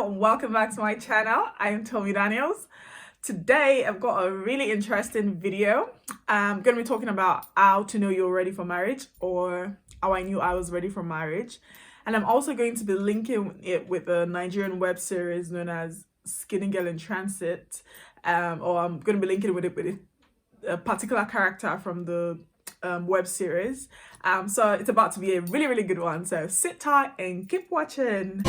Hello and welcome back to my channel. I am Tommy Daniels. Today I've got a really interesting video. I'm going to be talking about how to know you're ready for marriage, or how I knew I was ready for marriage. And I'm also going to be linking it with a Nigerian web series known as Skinny Girl in Transit. Or I'm going to be linking with it with a particular character from the web series. So it's about to be a really, really good one. So sit tight and keep watching.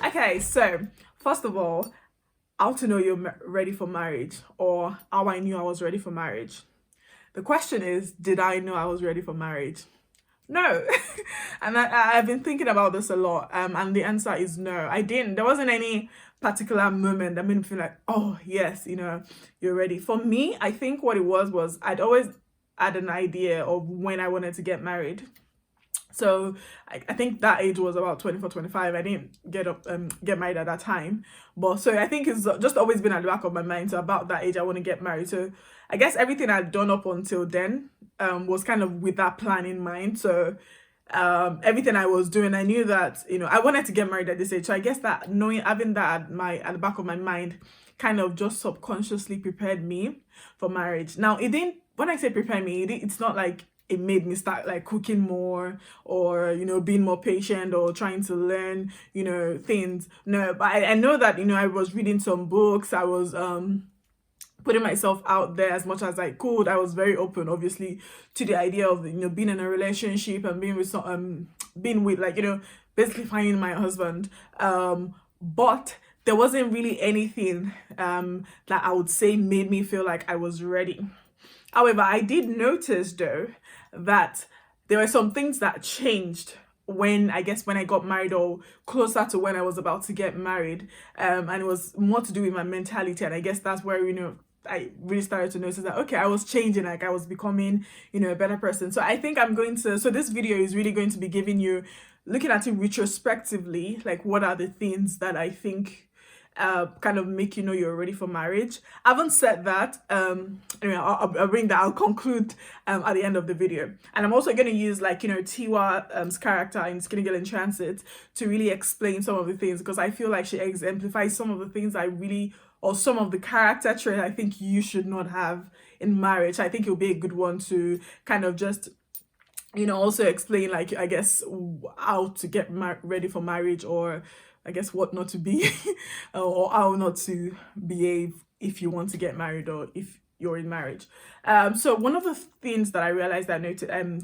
Okay, so first of all, how to know you're ready for marriage, or how I knew I was ready for marriage. The question is, did I know I was ready for marriage? No. And I've been thinking about this a lot, and the answer is no. I didn't. There wasn't any particular moment that made me feel like, oh yes, you're ready. For me, I think what it was I'd always had an idea of when I wanted to get married. So I think that age was about 24, 25. I didn't get married at that time. But so I think it's just always been at the back of my mind. So about that age, I want to get married. So I guess everything I'd done up until then was kind of with that plan in mind. So everything I was doing, I knew that, I wanted to get married at this age. So I guess that having that at the back of my mind kind of just subconsciously prepared me for marriage. Now, it didn't, when I say prepare me, it's not like it made me start like cooking more, or being more patient, or trying to learn things. No, but I know that I was reading some books. I was putting myself out there as much as I could. I was very open, obviously, to the idea of being in a relationship and being with basically finding my husband. But there wasn't really anything that I would say made me feel like I was ready. However, I did notice though that there were some things that changed when I got married, or closer to when I was about to get married. And it was more to do with my mentality. And I guess that's where, I really started to notice that, okay, I was changing, like I was becoming, a better person. So I think so this video is really going to be looking at it retrospectively, like what are the things that I think kind of make you're ready for marriage. I haven't said that. Anyway, I'll bring that. I'll conclude at the end of the video, and I'm also going to use Tiwa's character in Skinny Girl in Transit to really explain some of the things, because I feel like she exemplifies some of the things or some of the character traits I think you should not have in marriage. I think it'll be a good one to kind of just also explain, like, I guess, how to get ready for marriage, or I guess what not to be or how not to behave if you want to get married, or if you're in marriage. So one of the things that I realized that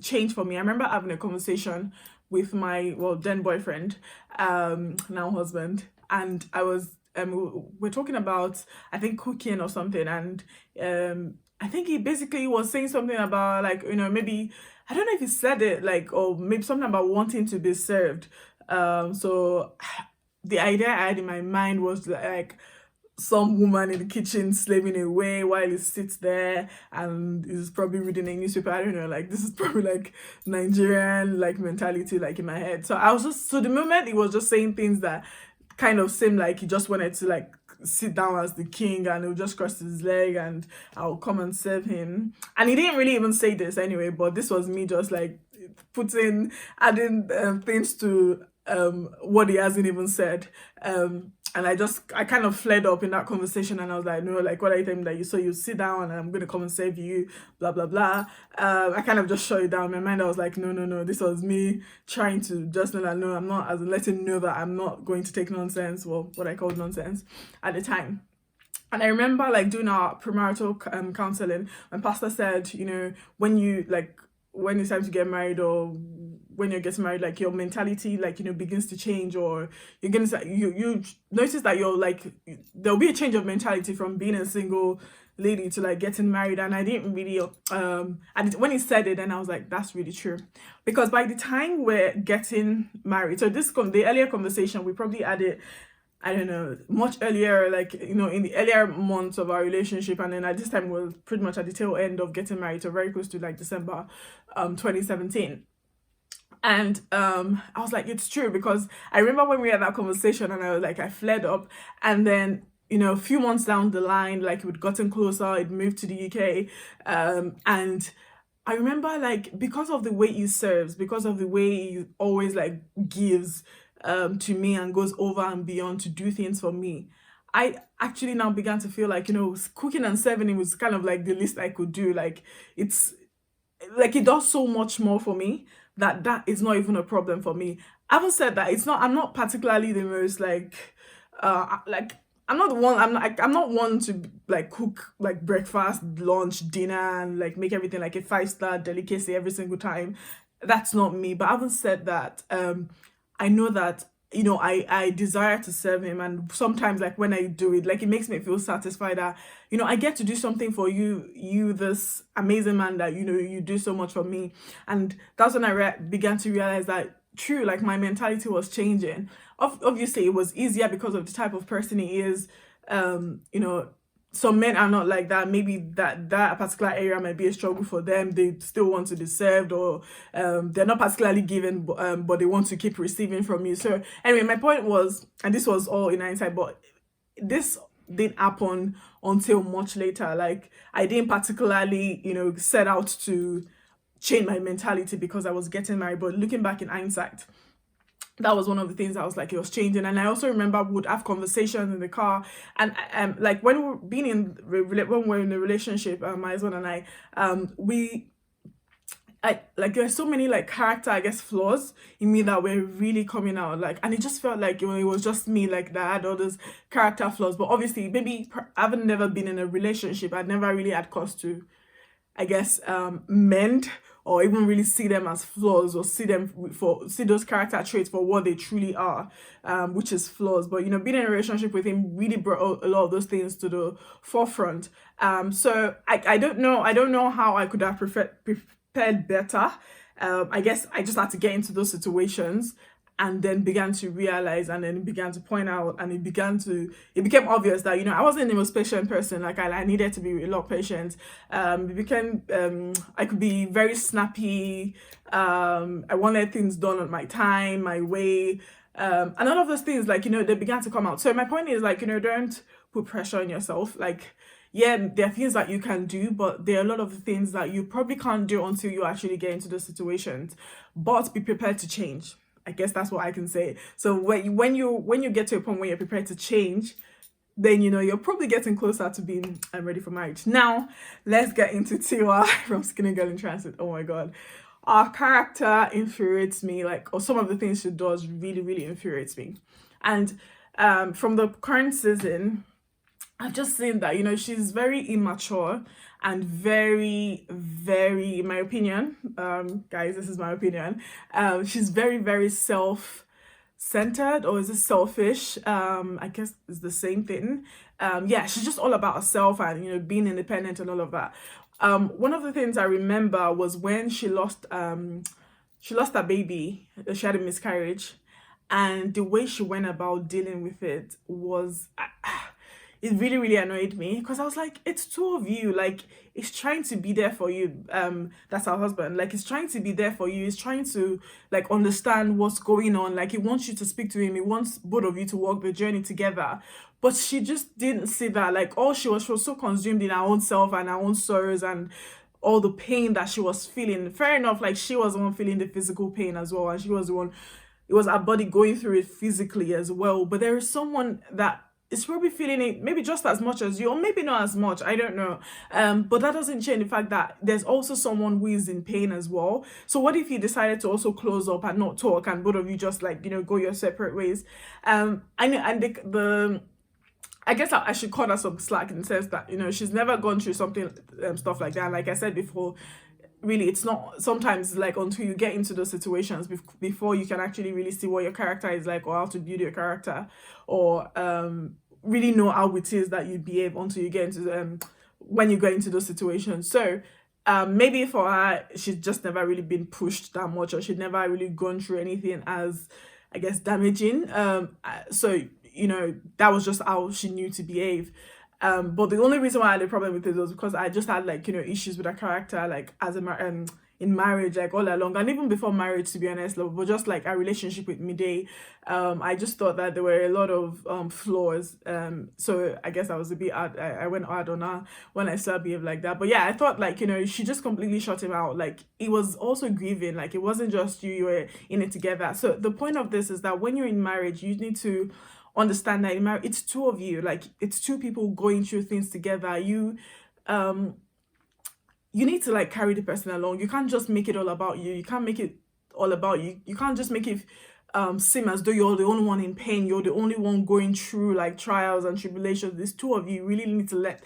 changed for me, I remember having a conversation with my then boyfriend, now husband, and I was we're talking about, I think, cooking or something, and I think he basically was saying something about, like, maybe, I don't know if he said it, like, or maybe something about wanting to be served. So the idea I had in my mind was like some woman in the kitchen slaving away while he sits there and is probably reading a newspaper. I don't know, like, this is probably like Nigerian like mentality, like, in my head. So the moment he was just saying things that kind of seemed like he just wanted to like sit down as the king, and he'll just cross his leg and I'll come and serve him. And he didn't really even say this anyway, but this was me just like adding things to what he hasn't even said. And I kind of fled up in that conversation, and I was like, no, like, what are you telling me, that you sit down and I'm gonna come and save you, blah blah blah. I kind of just shut it down. In my mind I was like, no, this was me trying to just know that, no, I'm not, as in letting him know that I'm not going to take nonsense, well, what I called nonsense at the time. And I remember, like, doing our premarital counseling, when pastor said, when it's time to get married, or when you're getting married, like, your mentality, like, begins to change, or you're gonna you notice that you're like, there'll be a change of mentality from being a single lady to like getting married. And I didn't really and when he said it, then I was like, that's really true, because by the time we're getting married, so the earlier conversation, we probably had it, I don't know, much earlier, like, in the earlier months of our relationship. And then at this time, we're pretty much at the tail end of getting married, so very close to like December 2017. And I was like, it's true, because I remember when we had that conversation and I was like, I flared up. And then, a few months down the line, like we'd gotten closer, it moved to the UK. And I remember, like, because of the way he serves, because of the way he always like gives to me and goes over and beyond to do things for me, I actually now began to feel like, cooking and serving him was kind of like the least I could do. Like, it's like it does so much more for me that that is not even a problem for me. Having said that, it's not, I'm not particularly the most like I'm not the one, I'm not one to like cook like breakfast, lunch, dinner, and like make everything like a five-star delicacy every single time. That's not me. But having said that, I know that, I desire to serve him, and sometimes like when I do it, like it makes me feel satisfied that, I get to do something for you, this amazing man that, you do so much for me. And that's when I began to realize that, true, like my mentality was changing. Obviously it was easier because of the type of person he is. You know, some men are not like that. Maybe that particular area might be a struggle for them. They still want to be served, or they're not particularly given, but they want to keep receiving from you. So anyway, my point was, and this was all in hindsight, but this didn't happen until much later. Like, I didn't particularly, set out to change my mentality because I was getting married. But looking back in hindsight, that was one of the things I was like, it was changing. And I also remember would have conversations in the car, and like when we were being when we're in a relationship, my husband and I, we like there's so many like character, I guess, flaws in me that were really coming out, like, and it just felt like, it was just me, like, that had all those character flaws. But obviously, maybe I've never been in a relationship, I'd never really had cause to, I guess, mend, or even really see them as flaws, or see those character traits for what they truly are, which is flaws. But being in a relationship with him really brought a lot of those things to the forefront. So I don't know how I could have prepared better. I guess I just had to get into those situations, and then began to realize, and then began to point out, and it became obvious that, I wasn't the most patient person. Like, I needed to be a lot patient. It became, I could be very snappy. I wanted things done on my time, my way. And all of those things, like, they began to come out. So my point is, like, don't put pressure on yourself. Like, yeah, there are things that you can do, but there are a lot of things that you probably can't do until you actually get into those situations. But be prepared to change. I guess that's what I can say. So when you get to a point where you're prepared to change, then you're probably getting closer to being I'm ready for marriage. Now, let's get into Tiwa from Skinny Girl in Transit. Oh my god. Our character infuriates me, like, or some of the things she does really, really infuriates me. And from the current season, I've just seen that, she's very immature and very, very, in my opinion, guys, this is my opinion, she's very, very self-centered, or is it selfish? I guess it's the same thing. Yeah, she's just all about herself and, being independent and all of that. One of the things I remember was when she lost her baby. She had a miscarriage, and the way she went about dealing with it was, it really, really annoyed me, because I was like, it's two of you. Like, it's trying to be there for you. That's our husband. Like, he's trying to be there for you. He's trying to, like, understand what's going on. Like, he wants you to speak to him. He wants both of you to walk the journey together. But she just didn't see that. Like, all she was so consumed in her own self and her own sorrows and all the pain that she was feeling. Fair enough, like, she was the one feeling the physical pain as well, and she was the one, it was her body going through it physically as well. But there is someone that is probably feeling it maybe just as much as you, or maybe not as much, I don't know. But that doesn't change the fact that there's also someone who is in pain as well. So what if you decided to also close up and not talk, and both of you just, like, go your separate ways? I know, and I guess I should cut her some slack in the sense that, she's never gone through something, stuff like that. Like I said before, really, it's not, sometimes, like, until you get into those situations before you can actually really see what your character is like, or how to build your character, or really know how it is that you behave, until you get into when you get into those situations. So maybe for her, she's just never really been pushed that much, or she'd never really gone through anything as, I guess, damaging. So that was just how she knew to behave. But the only reason why I had a problem with it was because I just had, like, issues with her character, like, as a in marriage, like all along, and even before marriage, to be honest, like, but just like our relationship with Midday, I just thought that there were a lot of flaws. So I guess I was a bit I went hard on her when I started behaving like that. But yeah, I thought, like, she just completely shut him out. Like, it was also grieving. Like, it wasn't just you were in it together. So the point of this is that when you're in marriage, you need to understand that in marriage, it's two of you. Like, it's two people going through things together. Um you need to, like, carry the person along. You can't just make it all about you. You can't make it all about you. You can't just make it seem as though you're the only one in pain. You're the only one going through, like, trials and tribulations. These two of you really need to let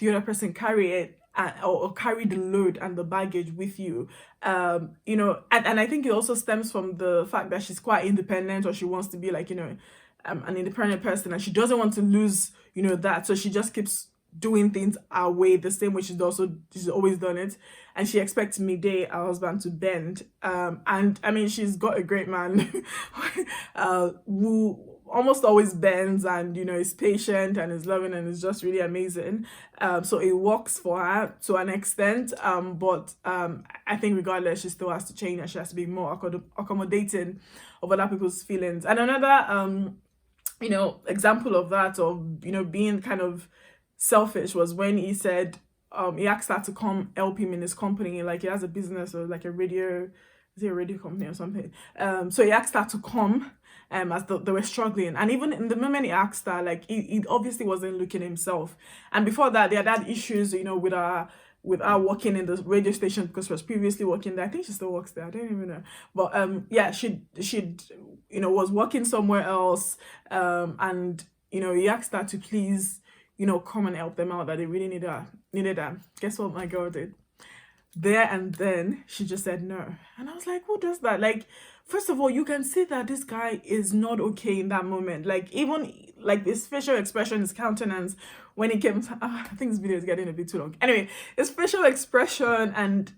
the other person carry it, or carry the load and the baggage with you. And I think it also stems from the fact that she's quite independent, or she wants to be, like, an independent person, and she doesn't want to lose, that. So she just keeps doing things her way, the same way she's always done it, and she expects Midday, her husband, to bend. And I mean, she's got a great man who almost always bends, and is patient and is loving and is just really amazing. So it works for her to an extent, but I think regardless, she still has to change, and she has to be more accommodating of other people's feelings. And another example of that, of being kind of selfish, was when he said, he asked her to come help him in his company. Like, he has a business, or like a radio company or something. So he asked her to come, as they were struggling. And even in the moment he asked her, like, he obviously wasn't looking himself. And before that, they had issues, with her working in the radio station, because she was previously working there. I think she still works there. I don't even know. But yeah, she'd was working somewhere else. And he asked her to please, come and help them out, that they really needed her. Guess what my girl did? There and then, she just said no. And I was like, who does that? Like, first of all, you can see that this guy is not okay in that moment. Like, even like this facial expression, his countenance, when he came to, I think this video is getting a bit too long. Anyway, his facial expression, and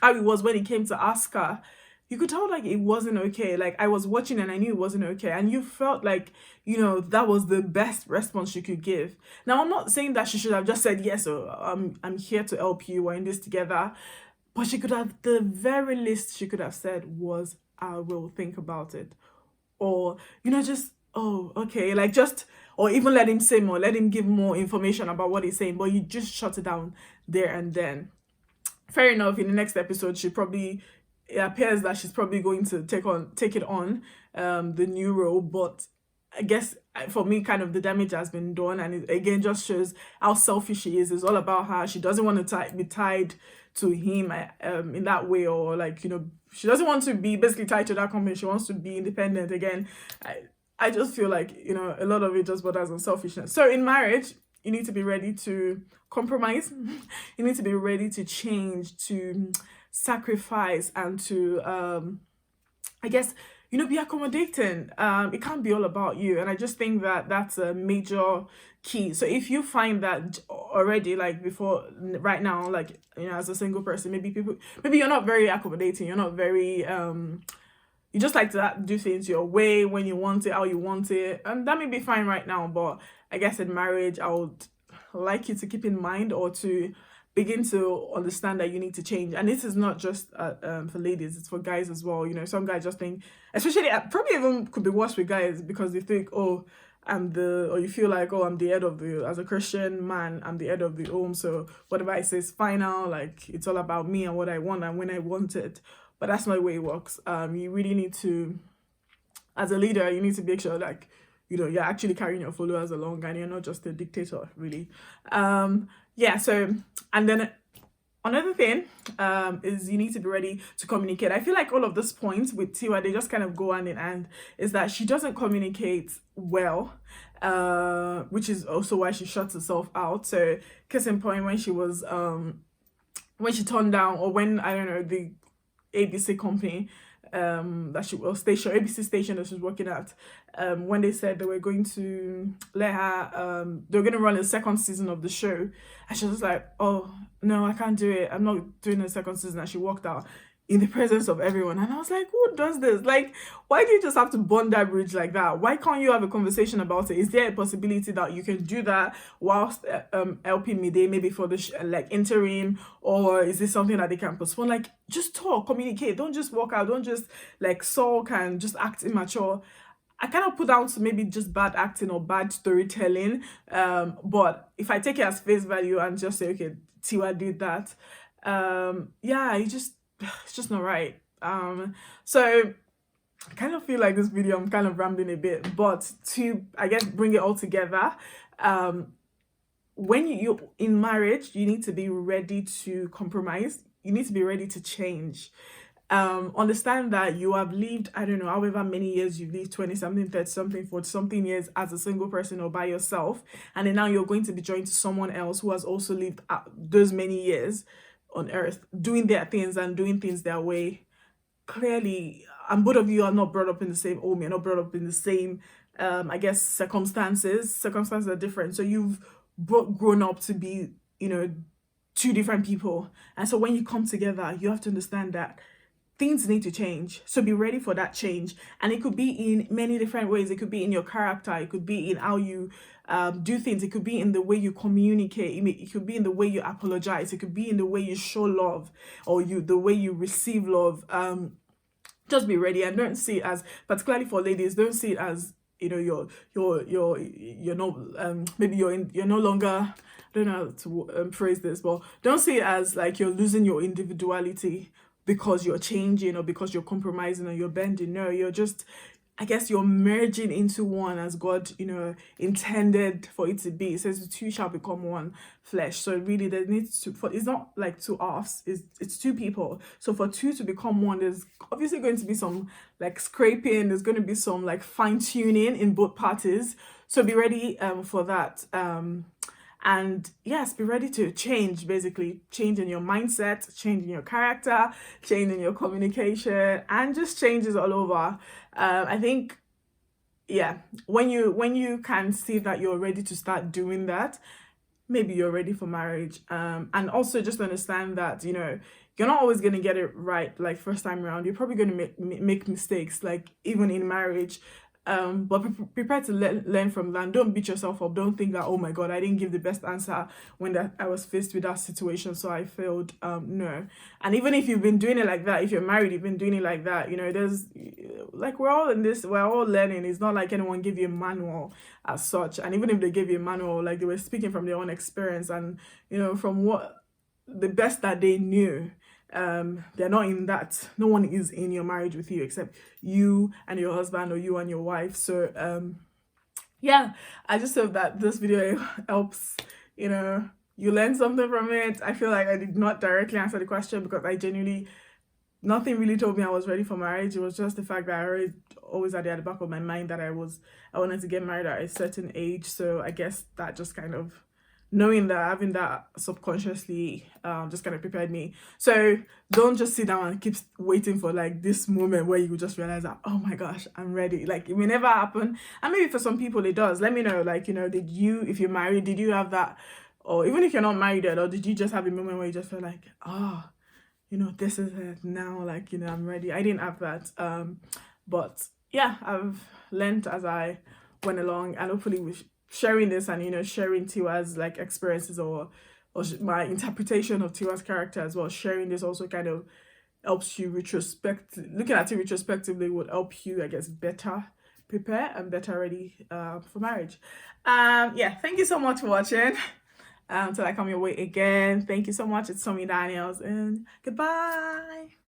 how it was when he came to ask her, you could tell, like, it wasn't okay. Like, I was watching and I knew it wasn't okay. And you felt like, that was the best response she could give. Now, I'm not saying that she should have just said, yes, or I'm here to help you, we're in this together. But she could have, the very least she could have said was, I will think about it. Or, just, oh, okay. Like, just, or even let him say more, let him give more information about what he's saying. But you just shut it down there and then. Fair enough, in the next episode, it appears that she's probably going to take it on, the new role. But I guess for me, kind of the damage has been done, and it again just shows how selfish she is. It's all about her. She doesn't want to be tied to him in that way, or like, she doesn't want to be basically tied to that company. She wants to be independent again. I just feel like, a lot of it just borders on selfishness. So in marriage, you need to be ready to compromise. You need to be ready to change, to sacrifice, and to I guess, be accommodating. It can't be all about you. And I just think that that's a major key. So if you find that already, like, before, right now, like, as a single person, maybe you're not very accommodating, you're not very you just like to do things your way, when you want it, how you want it, and that may be fine right now. But I guess in marriage, I would like you to keep in mind, or to begin to understand that you need to change. And this is not just for ladies, it's for guys as well. Some guys just think, especially, probably even could be worse with guys, because they think, oh, or you feel like, oh, I'm the head of as a Christian man, I'm the head of the home, so whatever I say is final, like, it's all about me and what I want and when I want it. But that's not the way it works. You really need to, as a leader, you need to make sure, like, you're actually carrying your followers along, and you're not just a dictator, really. Yeah, so, and then another thing is you need to be ready to communicate. I feel like all of these points with Tiwa, they just kind of go hand in hand, is that she doesn't communicate well, which is also why she shuts herself out. So, case in point, when she was, when she turned down, or when, I don't know, the ABC company, ABC station that she was working at, when they said they were going to let her, they were going to run a second season of the show, and she was like, oh no, I can't do it, I'm not doing a second season, and she walked out. in the presence of everyone. And I was like, who does this? Like, why do you just have to burn that bridge like that? Why can't you have a conversation about it? Is there a possibility that you can do that whilst helping me there, maybe for the like interim, or is this something that they can postpone? Like, just talk, communicate. Don't just walk out. Don't just like sulk and just act immature. I cannot put down to maybe just bad acting or bad storytelling. But if I take it as face value and just say, okay, Tiwa did that, yeah, it's just not right. So I kind of feel like this video, I'm kind of rambling a bit, but to, I guess, bring it all together, when you're in marriage, you need to be ready to compromise. You need to be ready to change. Understand that you have lived, I don't know, however many years you've lived, 20 something, 30 something, 40 something years as a single person or by yourself, and then now you're going to be joined to someone else who has also lived those many years on earth, doing their things and doing things their way. Clearly, and both of you are not brought up in the same home, you're not brought up in the same I guess circumstances are different, so you've grown up to be, you know, two different people. And so when you come together, you have to understand that things need to change. So be ready for that change. And it could be in many different ways. It could be in your character. It could be in how you do things. It could be in the way you communicate. It could be in the way you apologize. It could be in the way you show love, or the way you receive love. Just be ready, and don't see it as, particularly for ladies, don't see it as, you know, you're not maybe you're no longer, I don't know how to phrase this, but don't see it as like you're losing your individuality because you're changing or because you're compromising or you're bending. No, you're just, I guess, you're merging into one as God, you know, intended for it to be. It says the two shall become one flesh. So really there needs to, it's not like two us, it's two people. So for two to become one, there's obviously going to be some like scraping, there's going to be some like fine tuning in both parties. So be ready for that. And yes, be ready to change, basically change in your mindset, change in your character, change in your communication, and just changes all over. I think, yeah, when you can see that you're ready to start doing that, maybe you're ready for marriage. And also just understand that, you know, you're not always going to get it right like first time around. You're probably going to make mistakes, like even in marriage. But prepare to learn from that. Don't beat yourself up. Don't think that, oh my God, I didn't give the best answer when I was faced with that situation, so I failed. No. And even if you've been doing it like that, if you're married, you've been doing it like that, you know, there's like, we're all learning. It's not like anyone gave you a manual as such. And even if they gave you a manual, like they were speaking from their own experience and, you know, from what the best that they knew. They're not in that. No one is in your marriage with you except you and your husband or you and your wife. So yeah, I just hope that this video helps, you know, you learn something from it. I feel like I did not directly answer the question because I genuinely, nothing really told me I was ready for marriage. It was just the fact that I always had it at the back of my mind that I wanted to get married at a certain age. So I guess that just kind of, knowing that, having that subconsciously just kind of prepared me. So don't just sit down and keep waiting for like this moment where you just realize that, oh my gosh, I'm ready. Like it may never happen. And maybe for some people it does. Let me know, like, you know, if you're married, did you have that? Or even if you're not married yet, or did you just have a moment where you just felt like, oh, you know, this is it now, like, you know, I'm ready. I didn't have that. But yeah, I've learned as I went along, and hopefully with sharing this and, you know, sharing Tiwa's like experiences or my interpretation of Tiwa's character as well, sharing this also kind of helps you looking at it retrospectively would help you, I guess, better prepare and better ready for marriage. Yeah, thank you so much for watching. Till I come your way again, thank you so much. It's Tommy Daniels, and goodbye.